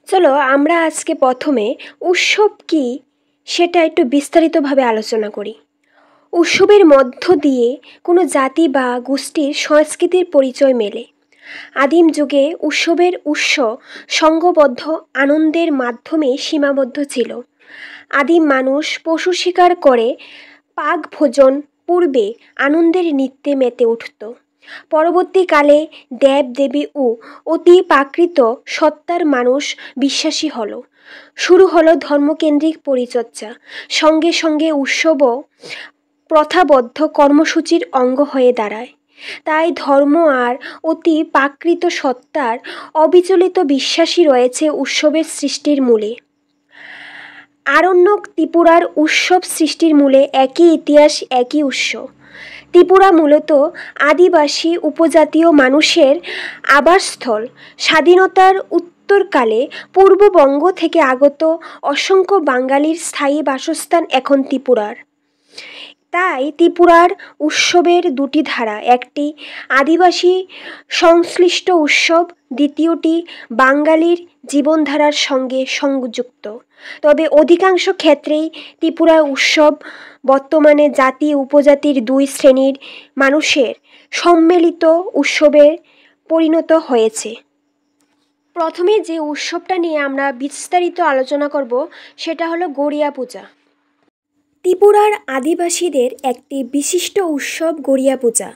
চলো আমরা আজকে প্রথমে উৎসব কি সেটা একটু বিস্তারিতভাবে আলোচনা করি। উৎসবের মধ্য দিয়ে কোনো জাতি বা গোষ্ঠীর সংস্কৃতির পরিচয় মেলে। আদিম যুগে উৎসবের উৎস সংঘবদ্ধ আনন্দের মাধ্যমে সীমাবদ্ধ ছিল। আদিম মানুষ পশু শিকার করে পাক ভোজন পূর্বে আনন্দের নৃত্যে মেতে উঠত। পরবর্তীকালে দেব দেবী ও অতি প্রাকৃত সত্তার মানুষ বিশ্বাসী হলো। শুরু হলো ধর্মকেন্দ্রিক পরিচর্যা। সঙ্গে সঙ্গে উৎসবও প্রথাবদ্ধ কর্মসূচির অঙ্গ হয়ে দাঁড়ায়। তাই ধর্ম আর অতি প্রাকৃত সত্তার অবিচলিত বিশ্বাসী রয়েছে উৎসবের সৃষ্টির মূলে। আরণ্যক ত্রিপুরার উৎসব সৃষ্টির মূলে একই ইতিহাস, একই উৎস। ত্রিপুরা মূলত আদিবাসী উপজাতীয় মানুষের আবাসস্থল। স্বাধীনতার উত্তরকালে পূর্ববঙ্গ থেকে আগত অসংখ্য বাঙালির স্থায়ী বাসস্থান এখন ত্রিপুরার। তাই ত্রিপুরার উৎসবের দুটি ধারা, একটি আদিবাসী সংশ্লিষ্ট উৎসব, দ্বিতীয়টি বাঙালির জীবনধারার সঙ্গে সংযুক্ত। তবে অধিকাংশ ক্ষেত্রেই ত্রিপুরার উৎসব বর্তমানে জাতি উপজাতির দুই শ্রেণীর মানুষের সম্মিলিত উৎসবে পরিণত হয়েছে। প্রথমে যে উৎসবটা নিয়ে আমরা বিস্তারিত আলোচনা করব সেটা হলো গড়িয়া পূজা। ত্রিপুরার আদিবাসীদের একটি বিশিষ্ট উৎসব গড়িয়া পূজা।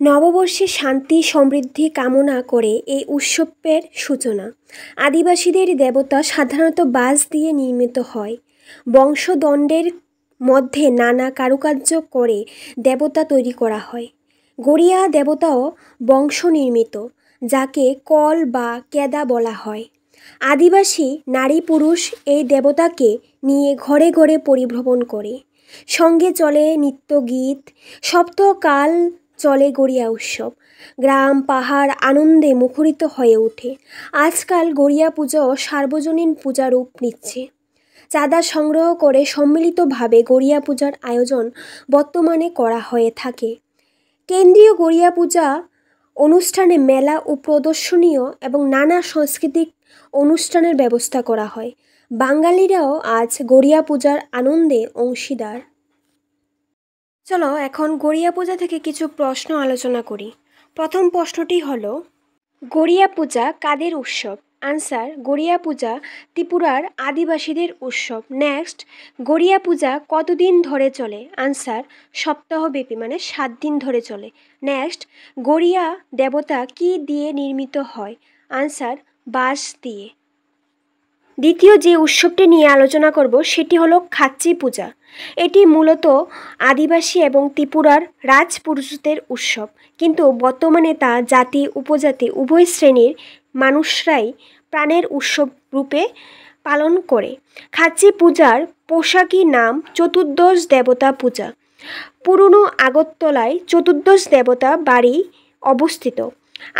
নববর্ষে শান্তি সমৃদ্ধি কামনা করে এই উৎসবের সূচনা। আদিবাসীদের দেবতা সাধারণত বাঁশ দিয়ে নির্মিত হয়। বংশদণ্ডের মধ্যে নানা কারুকার্য করে দেবতা তৈরি করা হয়। গড়িয়া দেবতাও বংশ নির্মিত, যাকে কল বা কেদা বলা হয়। আদিবাসী নারী পুরুষ এই দেবতাকে নিয়ে ঘরে ঘরে পরিভ্রমণ করে। সঙ্গে চলে নৃত্যগীত, সপ্তাহকাল চলে গড়িয়া উৎসব। গ্রাম পাহাড় আনন্দে মুখরিত হয়ে ওঠে। আজকাল গড়িয়া পুজো সার্বজনীন পূজা রূপ নিচ্ছে। চাঁদা সংগ্রহ করে সম্মিলিতভাবে গড়িয়া পূজার আয়োজন বর্তমানে করা হয়ে থাকে। কেন্দ্রীয় গড়িয়া পূজা অনুষ্ঠানে মেলা ও প্রদর্শনীয় এবং নানা সাংস্কৃতিক অনুষ্ঠানের ব্যবস্থা করা হয়। বাঙালিরাও আজ গড়িয়া পূজার আনন্দে অংশীদার। চলো এখন গড়িয়া পূজা থেকে কিছু প্রশ্ন আলোচনা করি। প্রথম প্রশ্নটি হলো, গড়িয়া পূজা কাদের উৎসব? আনসার, গড়িয়া পূজা ত্রিপুরার আদিবাসীদের উৎসব। নেক্সট, গড়িয়া পূজা কতদিন ধরে চলে? আনসার, সপ্তাহব্যাপী, মানে 7 দিন ধরে চলে। নেক্সট, গড়িয়া দেবতা কি দিয়ে নির্মিত হয়? আনসার, বাঁশ দিয়ে। দ্বিতীয় যে উৎসবটি নিয়ে আলোচনা করব সেটি হলো খাচ্চি পূজা। এটি মূলত আদিবাসী এবং ত্রিপুরার রাজপুরুষদের উৎসব, কিন্তু বর্তমানে তা জাতি উপজাতি উভয় শ্রেণীর মানুষরাই প্রাণের উৎসব রূপে পালন করে। খাচ্চি পূজার পোশাকি নাম চতুর্দশ দেবতা পূজা। পুরনো আগরতলায় চতুর্দশ দেবতা বাড়ি অবস্থিত।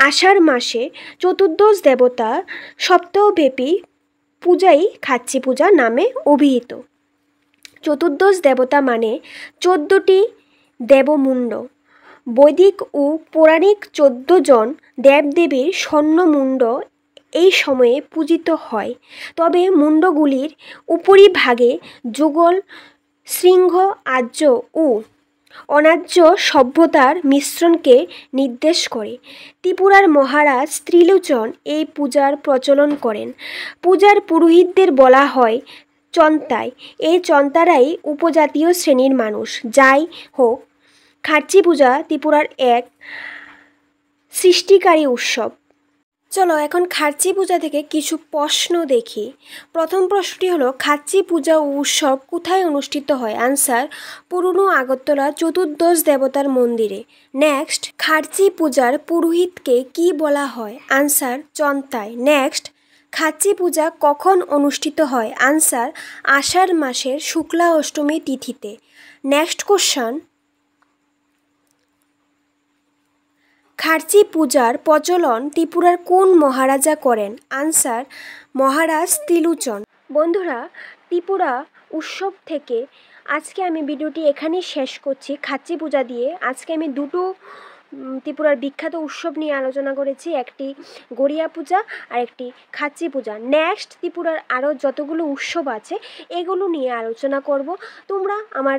আষাঢ় মাসে চতুর্দশ দেবতা সপ্তাহব্যাপী পূজাই খাচ্চি পূজা নামে অভিহিত। চতুর্দশ দেবতা মানে 14টি দেবমুণ্ড। বৈদিক ও পৌরাণিক 14 জন দেবদেবীর স্বর্ণমুণ্ড এই সময়ে পূজিত হয়। তবে মুণ্ডগুলির উপরিভাগে যুগল, শৃঙ্গ, আর্য ও অনার্য সভ্যতার মিশ্রণকে নির্দেশ করে। ত্রিপুরার মহারাজ ত্রিলোচন এই পূজার প্রচলন করেন। পূজার পুরোহিতদের বলা হয় চন্তাই। এই চন্তারাই উপজাতীয় শ্রেণীর মানুষ। যাই হোক, খাচ্চি পূজা ত্রিপুরার এক সৃষ্টিকারী উৎসব। চলো এখন খাচ্চি পূজা থেকে কিছু প্রশ্ন দেখি। প্রথম প্রশ্নটি হলো, খাচ্চি পূজা ও উৎসব কোথায় অনুষ্ঠিত হয়? আনসার, পুরনো আগরতলা চতুর্দশ দেবতার মন্দিরে। নেক্সট, খাচ্চি পূজার পুরোহিতকে কি বলা হয়? আনসার, চন্তাই। নেক্সট, খাচ্চি পূজা কখন অনুষ্ঠিত হয়? আনসার, আষাঢ় মাসের শুক্লা অষ্টমী তিথিতে। নেক্সট কোশ্চান, খাচ্চি পূজার প্রচলন ত্রিপুরার কোন মহারাজা করেন? আনসার, মহারাজ ত্রিলোচন। বন্ধুরা, ত্রিপুরা উৎসব থেকে আজকে আমি ভিডিওটি এখানেই শেষ করছি। খাচ্চি পূজা দিয়ে আজকে আমি দুটো ত্রিপুরার বিখ্যাত উৎসব নিয়ে আলোচনা করেছি, একটি গড়িয়া পূজা আর একটি খাচ্চি পূজা। নেক্সট ত্রিপুরার আরও যতগুলো উৎসব আছে এগুলো নিয়ে আলোচনা করব। তোমরা আমার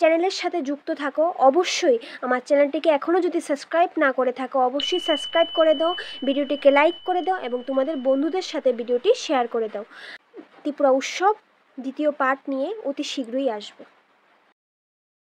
চ্যানেলের সাথে যুক্ত থাকো। অবশ্যই আমার চ্যানেলটিকে এখনও যদি সাবস্ক্রাইব না করে থাকো অবশ্যই সাবস্ক্রাইব করে দাও, ভিডিওটিকে লাইক করে দাও এবং তোমাদের বন্ধুদের সাথে ভিডিওটি শেয়ার করে দাও। ত্রিপুরা উৎসব দ্বিতীয় পার্ট নিয়ে অতি শীঘ্রই আসবে।